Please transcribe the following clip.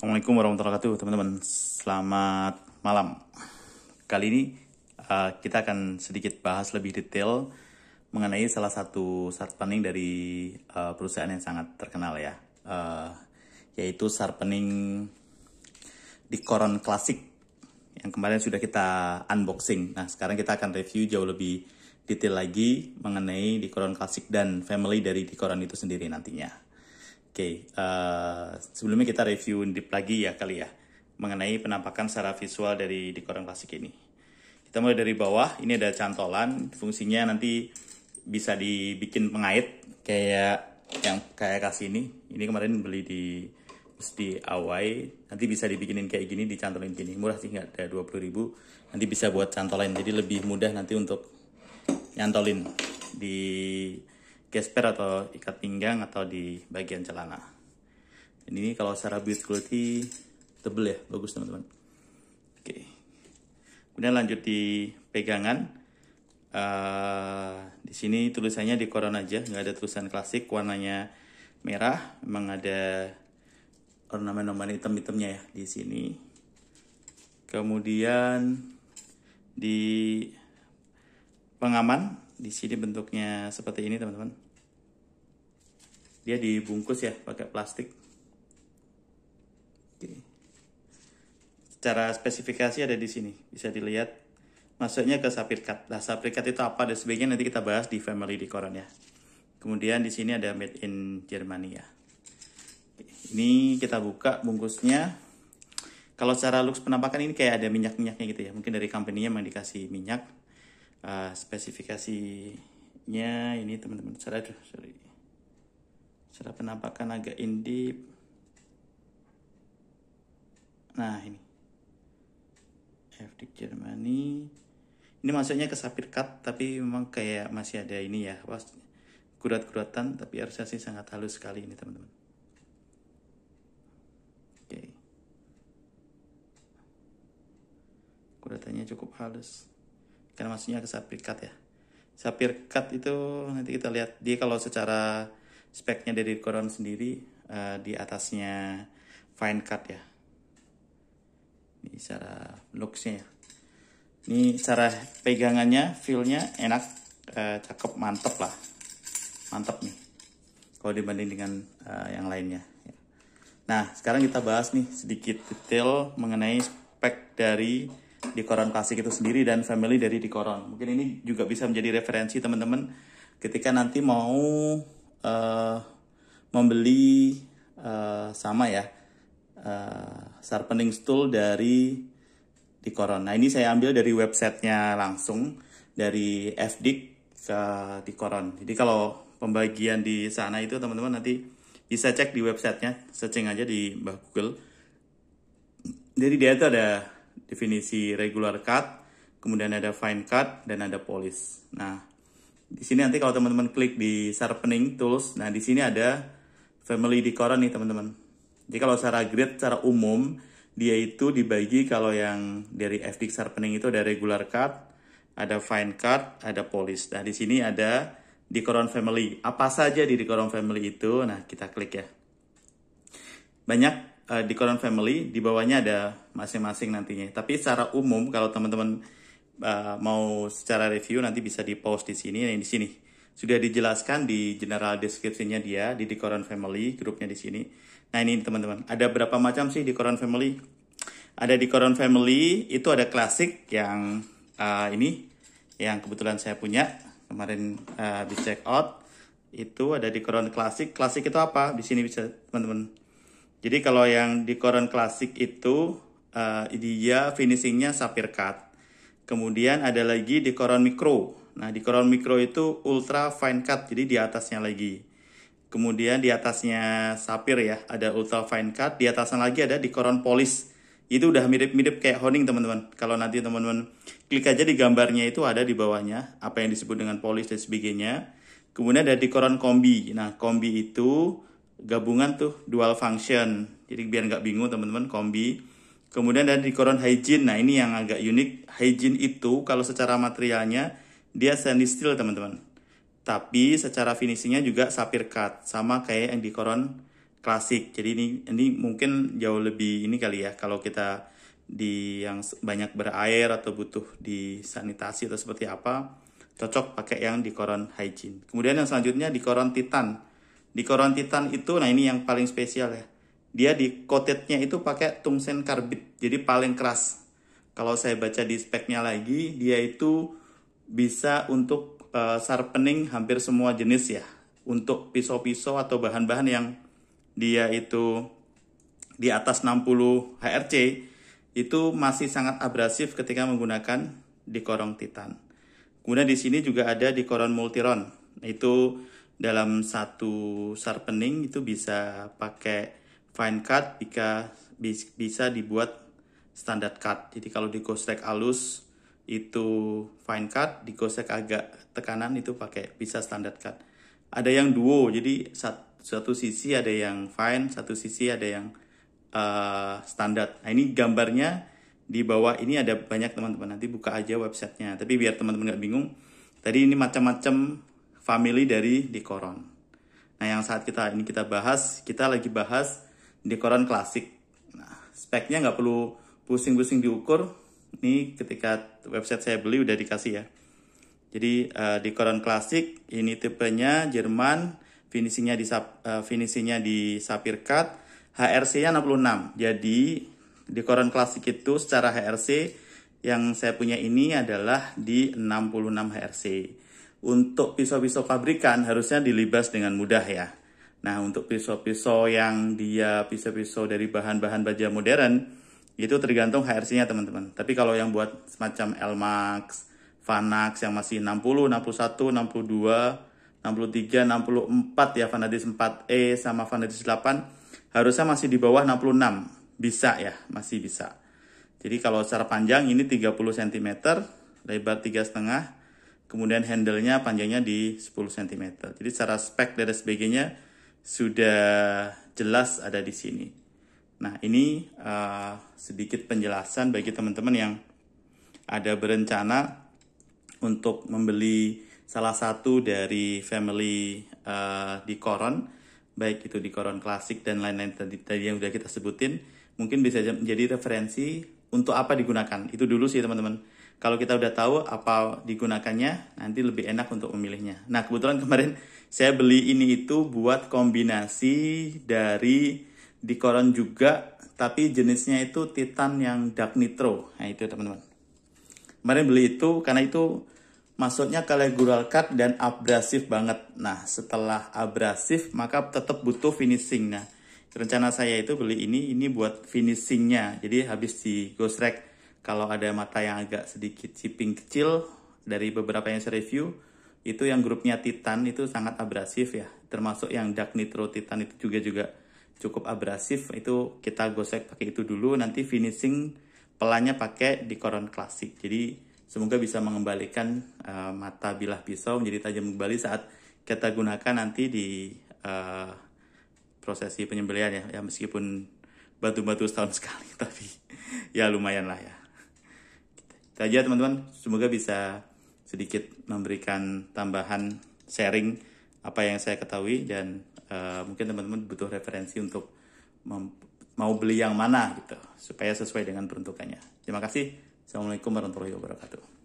Assalamualaikum warahmatullahi wabarakatuh, teman-teman. Selamat malam. Kali ini kita akan sedikit bahas lebih detail mengenai salah satu sharpening dari perusahaan yang sangat terkenal ya, yaitu sharpening Dikoron Classic yang kemarin sudah kita unboxing. Nah, sekarang kita akan review jauh lebih detail lagi mengenai Dikoron Classic dan family dari Dikoron itu sendiri nantinya. Oke, sebelumnya kita review deep lagi ya kali ya mengenai penampakan secara visual dari Dikoron Classic ini. Kita mulai dari bawah, ini ada cantolan, fungsinya nanti bisa dibikin pengait kayak yang kayak kasih ini. Ini kemarin beli di Awai, nanti bisa dibikinin kayak gini, dicantolin gini. Murah sih, nggak ada 20.000. Nanti bisa buat cantolan, jadi lebih mudah nanti untuk nyantolin di gesper atau ikat pinggang atau di bagian celana. Dan ini kalau secara build quality tebel ya, bagus teman-teman. Oke. Kemudian lanjut di pegangan. Di sini tulisannya Dikoron aja, nggak ada tulisan klasik, warnanya merah. Memang ada ornamen-ornamen hitam-hitamnya ya di sini. Kemudian di pengaman, di sini bentuknya seperti ini teman-teman. Dia dibungkus ya pakai plastik. Oke. Secara spesifikasi ada di sini, bisa dilihat. Masuknya ke sapir cut. Nah, sapir cut itu apa dan sebagainya nanti kita bahas di family Dikoron ya. Kemudian di sini ada made in Germany ya. Oke. Ini kita buka bungkusnya. Kalau secara looks penampakan ini kayak ada minyak-minyaknya gitu ya. Mungkin dari company-nya memang dikasih minyak. Spesifikasinya ini teman-teman, secara penampakan agak indip. Nah ini FD Germany, ini masuknya ke sapir cut, tapi memang kayak masih ada ini ya, kurat-kuratan, tapi harusnya sih sangat halus sekali ini teman-teman. Oke, kuratannya cukup halus karena maksudnya ke sapir cut ya. Sapir cut itu nanti kita lihat dia kalau secara speknya dari Dikoron sendiri, di atasnya fine cut ya. Ini secara looksnya ya. Ini cara pegangannya, feel-nya enak, cakep, mantep lah, mantep nih kalau dibanding dengan yang lainnya. Nah sekarang kita bahas nih sedikit detail mengenai spek dari Dikoron Classic itu sendiri dan family dari Dikoron. Mungkin ini juga bisa menjadi referensi teman-teman ketika nanti mau membeli sama ya sharpening tool dari Dikoron. Nah ini saya ambil dari websitenya langsung dari FDIC ke Dikoron. Jadi kalau pembagian di sana itu teman-teman nanti bisa cek di websitenya, searching aja di Google. Jadi dia itu ada definisi regular cut, kemudian ada fine cut, dan ada polish. Nah, di sini nanti kalau teman-teman klik di sharpening tools, nah di sini ada family Dikoron nih teman-teman. Jadi kalau secara grade, secara umum, dia itu dibagi kalau yang dari FD sharpening itu ada regular cut, ada fine cut, ada polish. Nah di sini ada Dikoron family. Apa saja di Dikoron family itu? Nah kita klik ya. Banyak Dikoron family, di bawahnya ada masing-masing nantinya. Tapi secara umum kalau teman-teman mau secara review nanti bisa di post di sini. Nah, di sini sudah dijelaskan di general description-nya dia di Dikoron family, grupnya di sini. Nah ini teman-teman, ada berapa macam sih Dikoron family? Ada Dikoron family itu ada klasik yang ini yang kebetulan saya punya kemarin di check out. Itu ada Dikoron klasik. Klasik itu apa? Di sini bisa teman-teman. Jadi kalau yang Dikoron Classic itu dia finishingnya sapir cut. Kemudian ada lagi Dikoron Micro. Nah Dikoron Micro itu ultra fine cut, jadi di atasnya lagi. Kemudian di atasnya sapir ya, ada ultra fine cut. Di atasnya lagi ada Dikoron Polish. Itu udah mirip-mirip kayak honing teman-teman. Kalau nanti teman-teman klik aja di gambarnya itu ada di bawahnya apa yang disebut dengan polish dan sebagainya. Kemudian ada Dikoron Kombi. Nah kombi itu gabungan tuh dual function, jadi biar nggak bingung teman-teman, kombi. Kemudian ada Dikoron Hygiene. Nah ini yang agak unik. Hygiene itu kalau secara materialnya dia stainless steel teman-teman, tapi secara finishingnya juga sapir cut, sama kayak yang Dikoron klasik. Jadi ini mungkin jauh lebih ini kali ya, kalau kita di yang banyak berair atau butuh disanitasi atau seperti apa, cocok pakai yang Dikoron Hygiene. Kemudian yang selanjutnya Dikoron Titan. Dikoron Titan itu, nah ini yang paling spesial ya. Dia di coated-nya itu pakai tungsten karbid, jadi paling keras. Kalau saya baca di speknya lagi, dia itu bisa untuk sharpening hampir semua jenis ya. Untuk pisau-pisau atau bahan-bahan yang dia itu di atas 60 HRC, itu masih sangat abrasif ketika menggunakan Dikoron Titan. Kemudian di sini juga ada Dikoron Multiron. Itu dalam satu sharpening itu bisa pakai fine cut, bisa dibuat standard cut. Jadi kalau digostek halus itu fine cut, digostek agak tekanan itu pakai bisa standard cut. Ada yang duo, jadi satu sisi ada yang fine, satu sisi ada yang standar. Nah ini gambarnya di bawah ini ada banyak teman-teman, nanti buka aja websitenya. Tapi biar teman-teman nggak bingung, tadi ini macam-macam family dari Dikoron. Nah yang saat kita bahas, kita lagi bahas Dikoron klasik. Nah speknya nggak perlu pusing-pusing diukur. Ini ketika website saya beli udah dikasih ya. Jadi Dikoron klasik ini tipenya Jerman, finishingnya di sapphire cut, HRC-nya 66. Jadi Dikoron klasik itu secara HRC yang saya punya ini adalah di 66 HRC. Untuk pisau-pisau pabrikan harusnya dilibas dengan mudah ya. Nah untuk pisau-pisau yang dia pisau-pisau dari bahan-bahan baja modern, itu tergantung HRC-nya teman-teman. Tapi kalau yang buat semacam Elmax, Vanax yang masih 60, 61, 62, 63, 64 ya, Vanadis 4E sama Vanadis 8 harusnya masih di bawah 66. Bisa ya, masih bisa. Jadi kalau secara panjang ini 30 cm, lebar 3,5, kemudian handle-nya panjangnya di 10 cm. Jadi secara spek dan sebagainya sudah jelas ada di sini. Nah ini sedikit penjelasan bagi teman-teman yang ada berencana untuk membeli salah satu dari family Dikoron, baik itu Dikoron klasik dan lain-lain tadi yang udah kita sebutin, mungkin bisa menjadi referensi untuk apa digunakan. Itu dulu sih teman-teman. Kalau kita udah tahu apa digunakannya, nanti lebih enak untuk memilihnya. Nah kebetulan kemarin saya beli ini itu buat kombinasi dari Dikoron juga, tapi jenisnya itu Titan yang Dark Nitro. Nah itu teman-teman. Kemarin beli itu karena itu masuknya ke legural cut dan abrasif banget. Nah setelah abrasif maka tetap butuh finishing. Nah rencana saya itu beli ini buat finishingnya. Jadi habis di ghost rack, kalau ada mata yang agak sedikit chipping kecil dari beberapa yang saya review, itu yang grupnya Titan itu sangat abrasif ya. Termasuk yang Dark Nitro Titan itu juga cukup abrasif. Itu kita ghost rack pakai itu dulu, nanti finishing pelannya pakai Dikoron klasik. Jadi semoga bisa mengembalikan mata bilah pisau menjadi tajam kembali saat kita gunakan nanti di prosesi penyembelihan ya. Meskipun batu-batu setahun sekali, tapi ya lumayan lah ya. Itu aja teman-teman, semoga bisa sedikit memberikan tambahan sharing apa yang saya ketahui, dan mungkin teman-teman butuh referensi untuk mau beli yang mana gitu supaya sesuai dengan peruntukannya. Terima kasih. Assalamualaikum warahmatullahi wabarakatuh.